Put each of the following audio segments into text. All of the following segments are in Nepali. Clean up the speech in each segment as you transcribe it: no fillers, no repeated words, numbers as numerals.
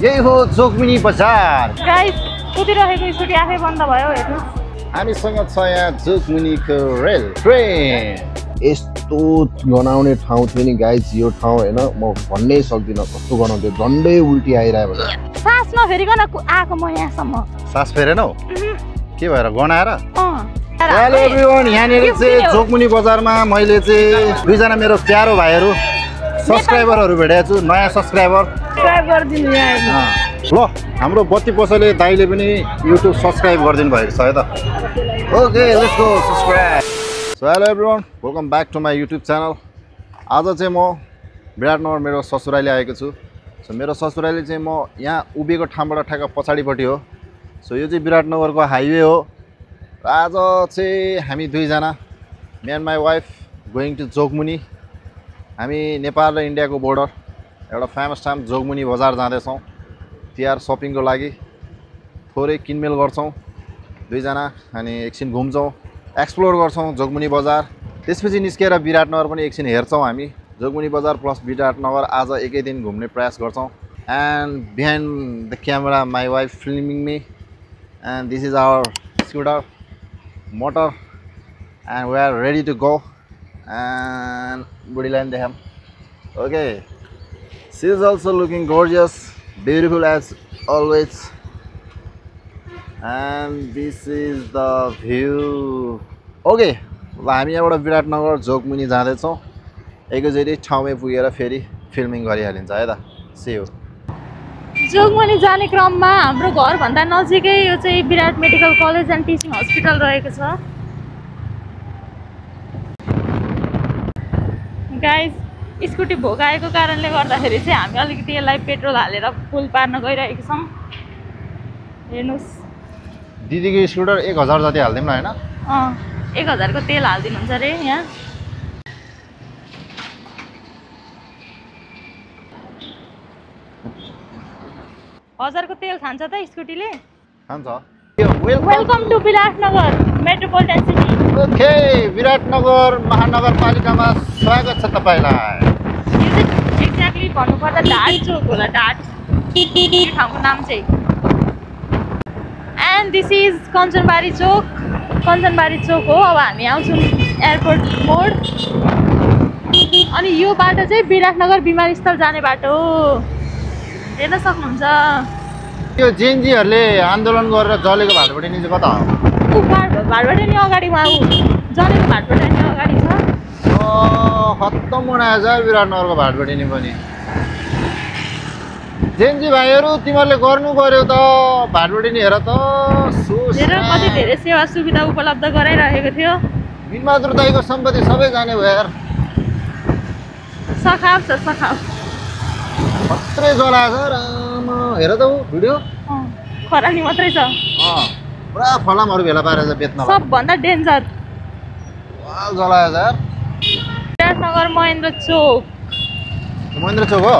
यही हो जोगमुनी बजार। गाइस कुदिरहेको स्कुटी आफै बन्द भयो हेर्नु। हामीसँग छ यहाँ जोगमुनीको रेल ट्रेन। यस्तो गनाउने ठाउँ थियो नि गाइस यो ठाउँ हैन म भन्नै सक्दिनँ कस्तो गनाउँथ्यो डन्डै उल्टी आइरहेको सास नफेरिकन आएको म यहाँसम्म। सास फेरेनौ के भएर गनाएर? हेलो एभ्रीवन यहाँनिर चाहिँ जोगमुनी बजारमा मैले चाहिँ दुईजना मेरो प्यारो भाइहरू सब्सक्राइबरहरू भेटेको छु नयाँ सब्सक्राइबर गरिदिनु यहाँ ल हाम्रो बत्ती पसले दाइले पनि युट्युब सब्सक्राइब गरिदिनु भएको छ है त okay let's go subscribe so hello everyone welcome back to my YouTube channel आज चाहिँ म विराटनगर मेरो ससुराली आएको छु सो मेरो ससुराली चाहिँ म यहाँ उभिएको ठाउँबाट ठ्याक्क पछाडिपट्टि हो सो यो चाहिँ विराटनगरको हाइवे हो र आज चाहिँ हामी दुईजना me and my wife going to Jogmuni हामी नेपाल र इन्डियाको बोर्डर एउटा फेमस ठाउँ जोगमुनी बजार जाँदैछौँ तिहार सपिङको लागि थोरै किनमेल गर्छौँ दुईजना अनि एकछिन घुम्छौँ एक्सप्लोर गर्छौँ जोगमुनी बजार त्यसपछि निस्केर विराटनगर पनि एकछिन हेर्छौँ हामी जोगमुनी बजार प्लस विराटनगर आज एकै दिन घुम्ने प्रयास गर्छौँ and behind the camera my wife filming me and this is our scooter motor and we are ready to go and बुढीलाई देखाम okay she is also looking gorgeous beautiful as always and this is the view okay ल हामी यहाँबाट विराटनगर जोगमुनी जाँदैछौँ एकैचोटि ठाउँमै पुगेर फेरि फिल्मिङ गरिहालिन्छ है त सी यू जोगमुनी जाने क्रममा हाम्रो घरभन्दा नजिकै यो चाहिँ Birat medical college and teaching hospital रहेको छ गाइस स्कुटी भोगाएको कारणले गर्दाखेरि चाहिँ हामी अलिकति यसलाई पेट्रोल हालेर फुल पार्न गइरहेको छौँ हेर्नुहोस् दिदीको स्कुटर 1000 जति हालिदिउँ न होइन 1000 को तेल हालिदिनुहुन्छ अरे यहाँ 1000 को तेल खान्छ त स्कुटीले खान्छ welcome to Biratnagar metropolitan city okay Biratnagar महानगरपालिकामा स्वागत छ तपाईलाई एक्ज्याक्टली भन्नुपर्दा ढाट चोक होला ढाट ठाउँको नाम चाहिँ एन्ड दिस इज कञ्चनबारी चोक हो अब हामी आउँछौँ एयरपोर्ट मोड अनि यो बाटो चाहिँ विराटनगर विमानस्थल जाने बाटो हो हेर्न सक्नुहुन्छ यो जेएनजीहरूले आन्दोलन गरेर जलेको भाटबाट नि कता हो भाटबाट नि अगाडि उहाँ जलेको भाटबाट नि अगाडि छ खत्तम बनाएछ विराटनगरको भाटबडी पनि जेएनजी भाइहरू तिमीहरूले गर्नु पर्यो त भाटबडी नि हेर त कति धेरै सेवा सुविधा उपलब्ध गराइरहेको थियो बिनबहादुर दाइको सम्पत्ति सबै जाने भयो यार सखाव छ सखाव मात्रै जलाएछ राम हेर त भिडियो खरानी मात्रै छ पुरा फलामहरू भेला पारेछ बेच्न सबभन्दा डेन्जर जलाएछ यार विराटनगर महेन्द्र चोक हो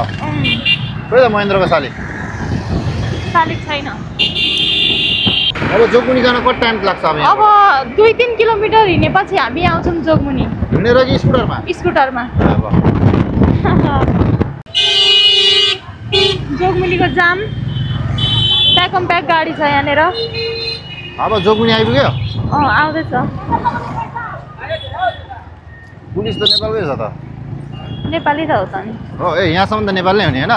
खोइ त महेन्द्रको शालिक छैन अब जोगमुनी जान कति टाइम लाग्छ अब 2-3 किलोमिटर हिँडेपछि हामी आउँछौँ जोगमुनी हिँडेर कि स्कुटरमा जोगमुनीको जाम प्याकम प्याक गाडी छ यहाँनिर अब जोगमुनी आइपुग्यो आउँदैछ पुलिस त नेपालकै छ त नेपाली त हो त नि हो ए यहाँसम्म त नेपाल नै हो नि होइन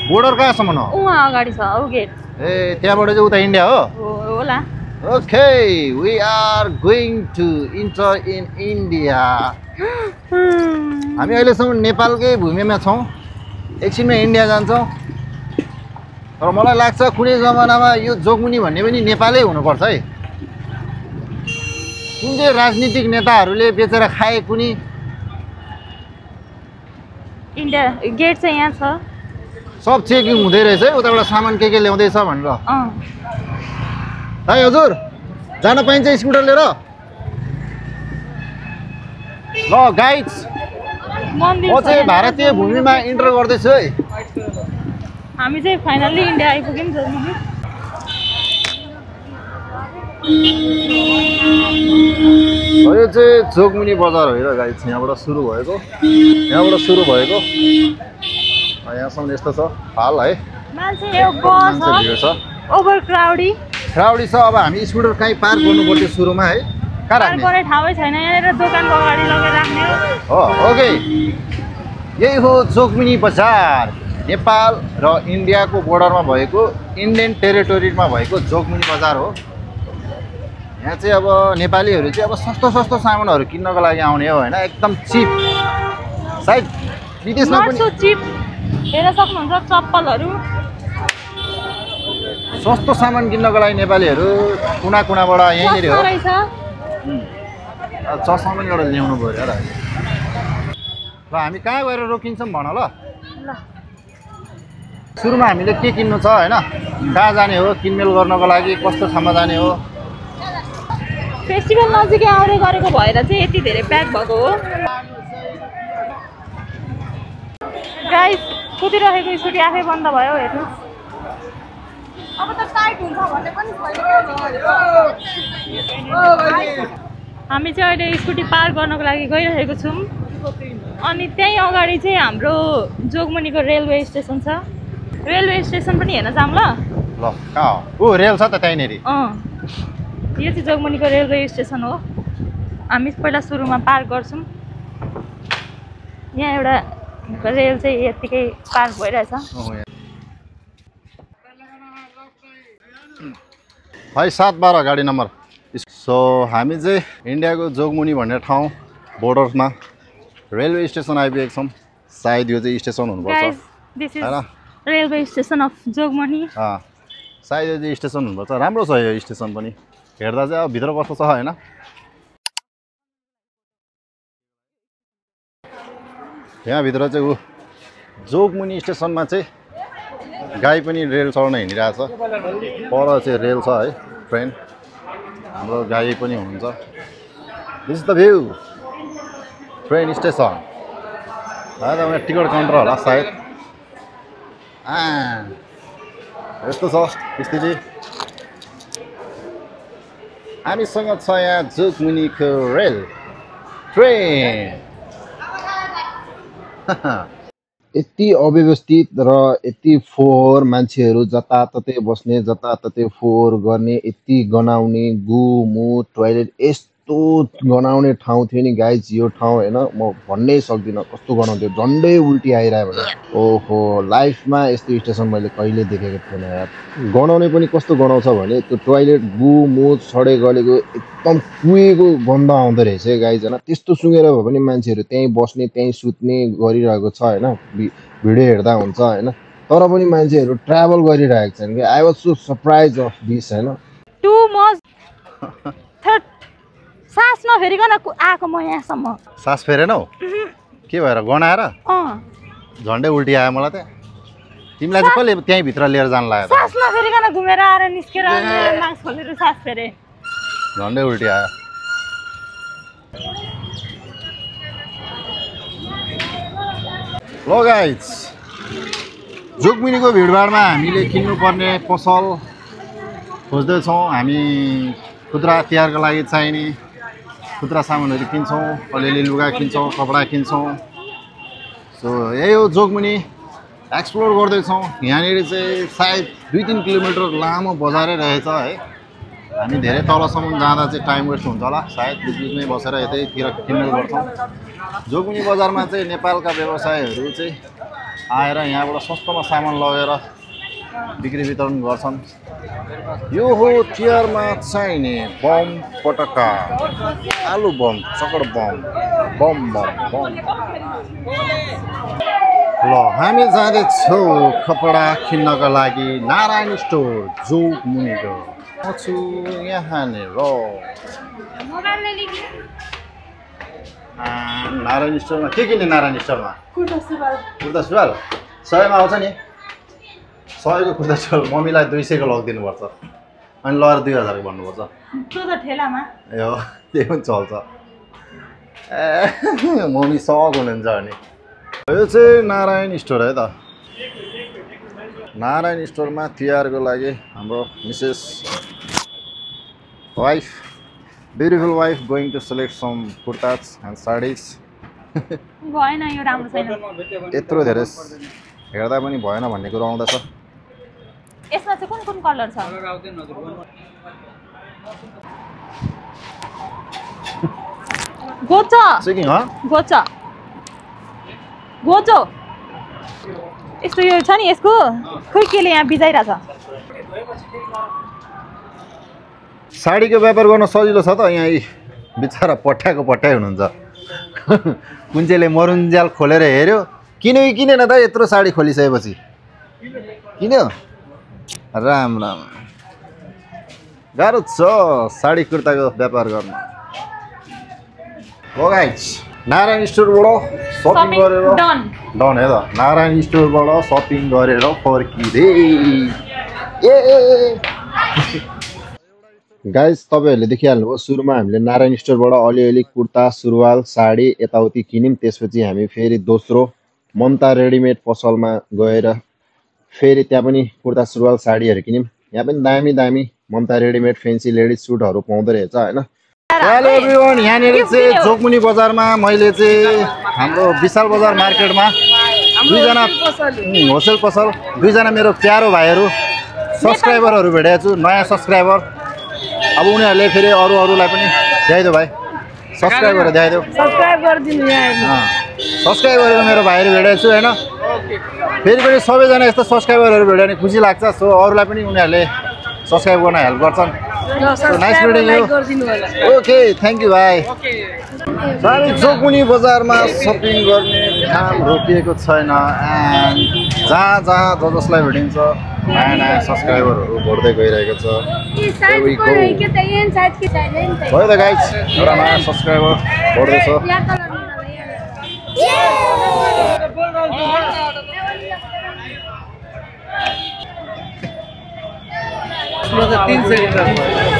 बोर्डर कहाँसम्म हो उहाँ अगाडि छ औ गेट ए त्यहाँबाट चाहिँ उता इन्डिया हो होला okay we are going to enter in India हामी अहिलेसम्म नेपालकै भूमिमा छौँ एकछिनमा इन्डिया जान्छौँ तर मलाई लाग्छ कुनै जमानामा यो जोगमुनी भन्ने पनि नेपालै हुनुपर्छ है कुन चाहिँ राजनीतिक नेताहरूले बेचेर खाए कुनै इन्डिया गेट चाहिँ यहाँ छ सब चेकिङ हुँदै रहेछ है उताबाट सामान के ल्याउँदैछ भनेर है हजुर जान पाइन्छ स्कुटर लिएर ल गाइड्स म चाहिँ भारतीय भूमिमा इन्टर गर्दैछु है हामी चाहिँ फाइनल्ली इन्डिया आइपुग्यौँ जोगमुनी यो चाहिँ जोगमुनी बजार हो र गाइस यहाँबाट सुरु भएको यहाँसम्म यस्तो छ हाल है मान्छे यो बस मान्छे भिड छ ओभर क्राउडी क्राउडी छ अब हामी स्कुटर कहीँ पार्क गर्नु पर्थ्यो सुरुमा है कहाँ पार्क गर्ने ठाउँै छैन यहाँनिर दोकानको अगाडि लगेर राख्ने हो ओके यही हो जोगमुनी बजार नेपाल र इन्डियाको बोर्डरमा भएको इन्डियन टेरिटोरीमा भएको जोगमुनी बजार हो यहाँ चाहिँ अब नेपालीहरू चाहिँ अब सस्तो सस्तो सामानहरू किन्नको लागि आउने हो होइन एकदम चिप सायद विदेशमा नट पनि सो चिप हेर्न सक्नुहुन्छ चप्पलहरू सस्तो सामान किन्नको लागि नेपालीहरू कुना कुनाबाट यहीँनिर हो रहेछ चस्मा पनि एउटा ल्याउनु पऱ्यो र ल हामी कहाँ गएर रोकिन्छौँ भन ल सुरुमा हामीले के किन्नु छ होइन कहाँ जाने हो किनमेल गर्नको लागि कस्तो ठाउँमा जाने हो फेस्टिभल नजिकै आउने गरेको भएर चाहिँ यति धेरै प्याक भएको हो गाइस कुदिरहेको स्कुटी आफै बन्द भयो हेर्नु अब त टाइट हुन्छ भन्ने पनि हामी चाहिँ अहिले स्कुटी पार्क गर्नको लागि गइरहेको छौँ अनि त्यही अगाडि चाहिँ हाम्रो जोगमुनीको रेलवे स्टेसन छ रेलवे स्टेसन पनि हेर्न जाऊँ ल कहाँ हो ओ रेल छ त त्यहीँनिर यो चाहिँ जोगमुनीको रेलवे स्टेसन हो हामी पहिला सुरुमा पार्क गर्छौँ यहाँ एउटा रेल चाहिँ यत्तिकै पार्क भइरहेछ 5712 गाडी नम्बर सो हामी चाहिँ इन्डियाको जोगमुनी भन्ने ठाउँ बोर्डरमा रेलवे स्टेसन आइपुगेको छौँ सायद यो चाहिँ स्टेसन हुनुपर्छ होइन रेलवे स्टेसन अफ जोगमुनी सायद यो चाहिँ स्टेसन हुनुपर्छ राम्रो छ यो स्टेसन पनि हेर्दा चाहिँ अब भित्र कस्तो छ होइन यहाँभित्र चाहिँ ऊ जोगमुनी स्टेसनमा चाहिँ गाई पनि रेल चढ्न हिँडिरहेछ पर चाहिँ रेल छ है ट्रेन हाम्रो गाई पनि हुनुहुन्छ this is the view train station है टिकट काउन्टर होला सायद यस्तो छ स्थिति हामीसँग छ यहाँ जोगमुनीको रेल ट्रेन यति अव्यवस्थित र यति फोहोर मान्छेहरू जताततै बस्ने जताततै फोहोर गर्ने यति गनाउने गुमु टोयलेट यस्तो गनाउने ठाउँ थियो नि गाइज यो ठाउँ होइन म भन्नै सक्दिनँ कस्तो गनाउँथ्यो झन्डै उल्टी आइरहेको भने ओहो लाइफमा यस्तो स्टेसन मैले कहिले देखेको थिएन यार गनाउने पनि कस्तो गनाउँछ भने त्यो टोयलेट गुमु छडे गलेको एकदम कुहेको गन्ध आउँदो रहेछ गाइज होइन त्यस्तो सुँगेर भए पनि मान्छेहरू त्यहीँ बस्ने त्यहीँ सुत्ने गरिरहेको छ होइन भिडियो हेर्दा हुन्छ होइन तर पनि मान्छेहरू ट्राभल गरिरहेको छन् कि I was so surprise of this होइन टु मच सास नफेरिकन आएको म यहाँसम्म सास फेरेनौ के भएर गनाएर झन्डै उल्टी आयो मलाई त तिमीलाई चाहिँ कसले त्यहीँ भित्र लिएर जान लाग्यो सास नफेरिकन घुमेर आएर निस्केर मास्क खोलेर सास फेरे झन्डै उल्टी आयो ल गाइज जोगमुनीको भिडभाडमा हामीले किन्नुपर्ने पसल खोज्दैछौँ हामी खुद्रा तिहारको लागि चाहिने खुद्रा सामानहरू किन्छौँ अलिअलि लुगा किन्छौँ कपडा किन्छौँ सो यही हो जोगमुनी एक्सप्लोर गर्दैछौँ यहाँनिर चाहिँ सायद 2-3 किलोमिटर लामो बजारै रहेछ है हामी धेरै तलसम्म जाँदा चाहिँ टाइम वेस्ट हुन्छ होला सायद बिचबिचमै बसेर यतैतिर किनमेल गर्छौँ जोगमुनी बजारमा चाहिँ नेपालका व्यवसायहरू चाहिँ आएर यहाँबाट सस्तोमा सामान लगेर बिक्री वितरण गर्छन् यो हो तिहारमा चाहिने बम पटका आलु बम चकड बम बम बम बम ल हामी जाँदैछौँ कपडा किन्नका लागि नारायण स्टोर जोगमुनीको छु यहाँनिर नारायण स्टोरमा के किन्ने नारायण स्टोरमा कुर्ता सुरुवाल 100 मा आउँछ नि 100 को कुर्ता सुरुवाल मम्मीलाई 200 को लगिदिनुपर्छ अनि लगेर 2000 को भन्नुपर्छ त्यो त ठेलामा ए हो त्यो पनि चल्छ मम्मी सक हुनुहुन्छ अनि यो चाहिँ नारायण स्टोर है त नारायण स्टोरमा तिहारको लागि हाम्रो Mrs wife beautiful wife going to select some kurtas and saris भएन यो राम्रो छैन यत्रो धेरै हेर्दा पनि भएन भन्ने कुरो आउँदैछ यसमा चाहिँ कुन कुन कलर छ? गोचो चेकिङ ह गोचो गोचो यस्तो यो छ नि यसको खोइ केले यहाँ बिजाइरहेछ। साडीको व्यापार गर्न सजिलो छ त यहाँ बिचरा पट्याएको पट्याइ हुनुहुन्छ कुन चाहिँले मरुन्ज्याल खोलेर हेऱ्यो किन्यो कि किनेन त यत्रो साडी खोलिसकेपछि किन्यो राम राम गाह्रो छ साडी कुर्ताको व्यापार गर्न। हो गाइस नारायण स्टोरबाट सपिङ गरेर डन है त नारायण स्टोरबाट सपिङ गरेर फर्किँदै गाइस तपाईहरुले देखिहाल्नुभयो सुरुमा हामीले नारायण स्टोरबाट अलिअलि कुर्ता सुरुवाल साडी यताउति किन्यौं त्यसपछि हामी फेरि दोस्रो ममता रेडिमेड पसलमा गएर फेरि त्यहाँ पनि कुर्ता सुरुवाल साडीहरु किन्यौं। यहाँ पनि दामी दामी ममता रेडिमेड फेन्सी लेडिज सुटहरु पाउँदो रहेछ हैन। हेलो एभ्रीवन यहाँनिर चाहिँ जोगमुनी बजारमा मैले चाहिँ हाम्रो विशाल बजार मार्केटमा दुईजना होलसेल पसल दुईजना मेरो प्यारो भाइहरु सब्स्क्राइबरहरु भेटेको छु नयाँ सब्स्क्राइबर। अब उनीहरुले फेरि अरूलाई पनि देखाइदेऊ भाइ सब्स्क्राइब गरेर देखाइदेऊ सब्स्क्राइब गरिदिनु यहाँ सब्स्क्राइब गरेर मेरो भाइहरु भेटेको छु हैन। फेरि पनि सबैजना यस्तो सब्स्क्राइबरहरु भेट्यो भने खुसी लाग्छ। सो अरूलाई पनि उनीहरुले सब्स्क्राइब गर्न हेल्प गर्छन्। Nice meeting you. Okay thank you भाइ। हामी जोगमुनी बजारमा सपिङ गर्ने काम रोकिएको छैन एन्ड जहाँ जसलाई भेटिन्छ नयाँ नयाँ सब्स्क्राइबरहरु बढ्दै गइरहेको छ। हो त गाइस एउटा नयाँ सब्स्क्राइबर बढ्दैछ।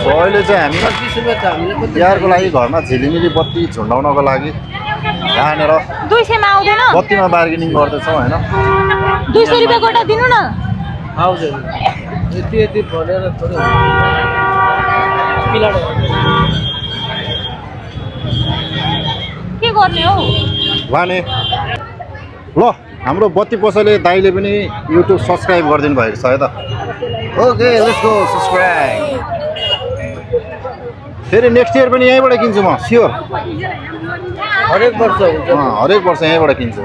अहिले चाहिँ हामी तिहारको लागि घरमा झिलिमिली बत्ती झुन्डाउनको लागि यहाँनिर 200 मा आउँदैन बत्तीमा बार्गेनिङ गर्दैछौँ हैन। 200 रुपैयाँ गोटा दिनु न आउँछ यति भनेर थोरै पिलाडो के गर्ने हौ वाने ल हाम्रो बत्ती पसले दाइले पनि युट्युब सब्स्क्राइब गरिदिनु भएको छ है त। Okay let's go subscribe. फेरि नेक्स्ट इयर पनि यहीँबाट किन्छु म स्योर हरेक वर्ष हुन्छ हरेक वर्ष यहीँबाट किन्छु।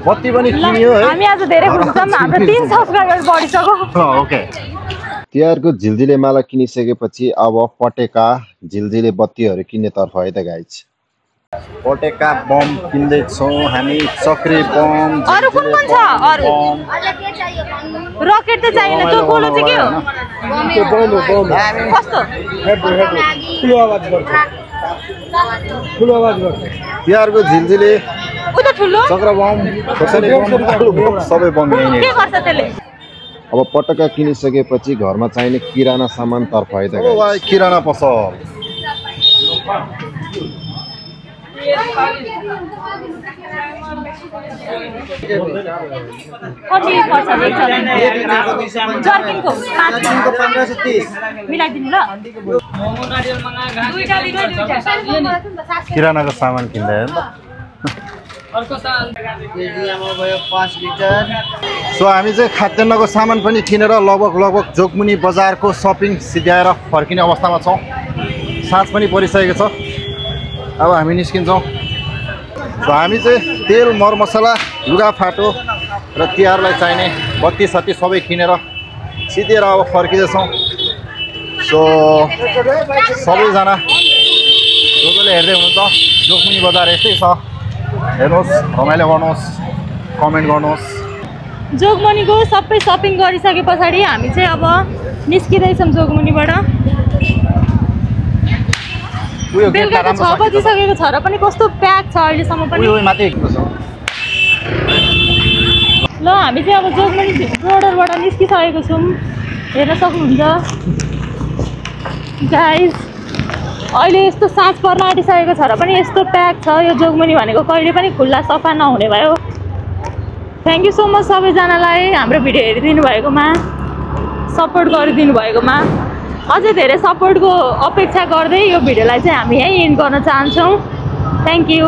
बत्ती पनि किन्यो है हामी आज धेरै खुसी छौं हाम्रो 3 सब्स्क्राइबर बढिसक्यो। ओके तिहारको झिलझिले माला किनिसकेपछि अब पटेका झिलझिले बत्तीहरु किन्नेतर्फ है त गाइज। पटेका बम किन्दैछौँ हामी चक्री बम अरु कुन कुन छ अरु रकेट त चाहिएन त्यो गोलो चाहिँ के हो त्यो बम कस्तो ठुलो आवाज गर्छ तिहारको झिलझिले उता ठुलो चक्र बम खोर्सानी बम आलु बम सबै बम यही नै। के गर्छ त्यसले अब पटका किनिसकेपछि घरमा चाहिने किराना सामान तर्फ है त गाइज। किराना पसल कति पर्छ जर्किनको 1530 मिलाइदिनु ल दुईटा किरानाको सामान किन्दै हो नि त। भयो 5 लिटर। सो हामी चाहिँ खाद्यान्नको सामान पनि किनेर लगभग जोगमुनी बजारको सपिङ सिध्याएर फर्किने अवस्थामा छौँ। साँझ पनि परिसकेको छ अब हामी निस्किन्छौँ। सो हामी चाहिँ तेल मरमसला लुगाफाटो र तिहारलाई चाहिने बत्ती सत्ती सबै किनेर सिधेर अब फर्किँदैछौँ। सो सबैजना जसले हेर्दै हुनुहुन्छ जोगमुनी बजार यस्तै छ हेर्नुहोस् रमाइलो गर्नुहोस् कमेन्ट गर्नुहोस्। जोगमुनीको सबै सपिङ गरिसके पछाडि हामी चाहिँ अब निस्किँदैछौँ जोगमुनीबाट। बेलुका 6 बजिसकेको छ र पनि कस्तो प्याक छ अहिलेसम्म पनि। ल हामी चाहिँ अब जोगमुनी रोडरबाट निस्किसकेको छौँ हेर्न सक्नुहुन्छ गाइस। अहिले यस्तो साँझ पर्न आँटिसकेको छ र पनि यस्तो प्याक छ यो जोगमुनी भनेको कहिले पनि खुल्ला सफा नहुने भयो। थ्याङ्क यू सो मच सबैजनालाई हाम्रो भिडियो हेरिदिनु भएकोमा सपोर्ट गरिदिनु भएकोमा। अझै धेरै सपोर्टको अपेक्षा गर्दै यो भिडियोलाई चाहिँ हामी यहीँ एन्ड गर्न चाहन्छौँ। Thank you.